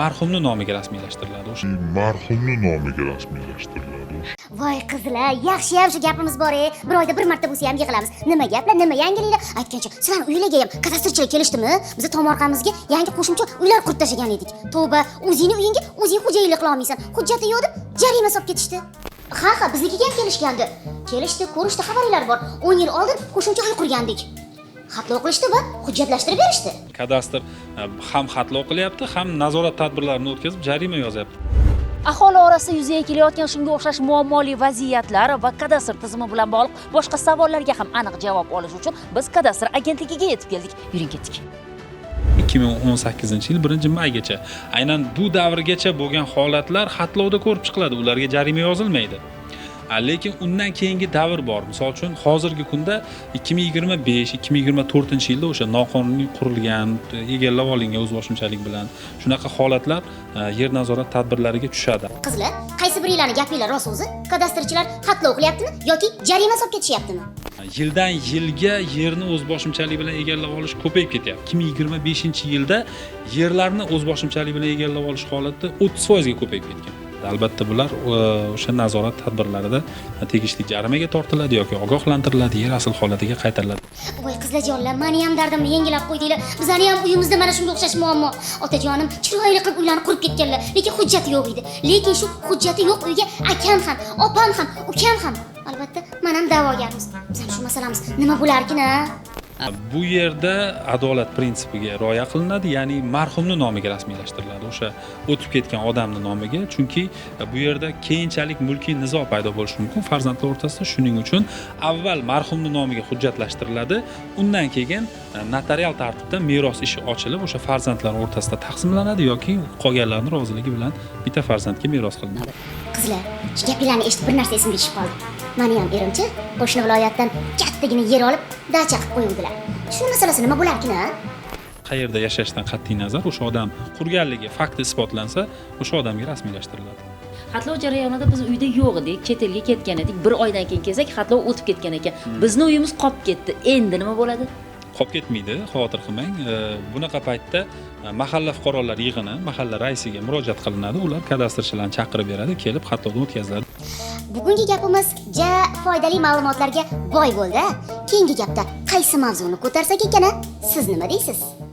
marhumning nomiga rasmiylashtiriladi. O'sha Voy qizlar, yaxshi-ham shu gapimiz bor-ey. Bir oyda bir marta bo'lsa ham yig'ilamiz. Nima gaplar, nima yangiliklar? Aytgancha, sizlar uylarga ham kadastrchilar kelishdimi? Biz tom orqamizga yangi qo'shimcha uylar qurib tashlagan edik. Tavba, o'zingni uyingga o'zing xo'jayinlik qila olmaysan. Hujjati yo'q deb jarima solib ketishdi. Ha, biznikiga ham kelishgandi. Kelishdi, ko'rishdi, xabaringlar bor. 10 yil oldin qo'shimcha uy qurgandik. Xatlov qilishdi va hujjatlashtirib berishdi. kadastr ham xatlov qilyapti, ham nazorat tadbirlarini o'tkazib jarima yozyapti. Aholi orasida yuzaga kelayotgan shunga o'xshash muammoli vaziyatlar va kadastr tizimi bilan bog'liq boshqa savollarga ham aniq javob olish uchun biz kadastr agentligiga yetib keldik. Yuring ketdik. 2018-yil 1-maygacha aynan bu davrgacha bo'lgan holatlar xatlovda ko'rib chiqiladi, ularga jarima yozilmaydi. Lekin undan keyingi davr bor. Misol uchun hozirgi kunda 2025-2024-yilda o'sha noqonuniy qurilgan, egallab olingan o'zboshimchalik bilan shunaqa holatlar yer nazorat tadbirlariga tushadi. Qizlar, qaysi biringlarning gapinglar rost o'zi? Kadastrchilar xatlov qilyaptimi yoki jarima solib ketishyaptimi? Yildan yilga yerni o'zboshimchalik bilan egallab olish ko'payib ketyapti. 2025-yilda yerlarni o'zboshimchalik bilan egallab olish holati 30% ga ko'payib ketgan. Albatta bular o'sha nazorat tadbirlarida tegishli jarimaga tortiladi yoki ogohlantiriladi, yer asl holatiga qaytariladi. Voy qizlarjonlar, meni ham dardimni yengilab qo'ydinglar. Bizning ham uyimizda mana shunga o'xshash muammo. Otajonim chiroyli qilib uylarni qurib ketganlar, lekin hujjati yo'q edi. Lekin shu hujjati yo'q uyga akam ham, opam ham, ukam ham, albatta, men ham da'vogarmiz. Bizning shu masalamiz nima bo'larkin-a? Bu yerda adolat prinsipiga rioya qilinadi, ya'ni marhumning nomiga rasmiylashtiriladi, o'sha o'tib ketgan odamning nomiga, chunki bu yerda keyinchalik mulkiy nizo paydo bo'lishi mumkin farzandlar o'rtasida. Shuning uchun avval marhumning nomiga hujjatlashtiriladi, undan keyin notarial tartibda meros ishi ochilib, o'sha farzandlar o'rtasida taqsimlanadi yoki qolganlarning roziligi bilan bitta farzandga meros qilinadi. Qizlar, shu gaplarni eshitib bir narsa esimga tushib qoldi. Meni ham erimchi qo'shni viloyatdan kattagina yer olib, dacha qilib qo'yuvdilar. Shu masalasi nima bo'larkin-a? Qayerda yashashdan qat'iy nazar o'sha odam qurganligi fakti isbotlansa, o'sha odamga rasmiylashtiriladi. Xatlov jarayonida biz uyda yo'q edik, chet elga ketgan edik. Bir oydan keyin kelsak, xatlov o'tib ketgan ekan. Bizning uyimiz qolib ketdi. Endi nima bo'ladi? Qolib ketmaydi, xavotir qilmang. Bunaqa paytda mahalla fuqarolar yig'ini mahalla raisiga murojaat qilinadi. Ular kadastrchilarni chaqirib beradi, kelib xatlovdan o'tkaziladi. Bugungi gapimiz foydali ma'lumotlarga boy bo'ldi. Keyingi gapda qaysi mavzuni ko'tarsak ekan-a? Siz nima deysiz?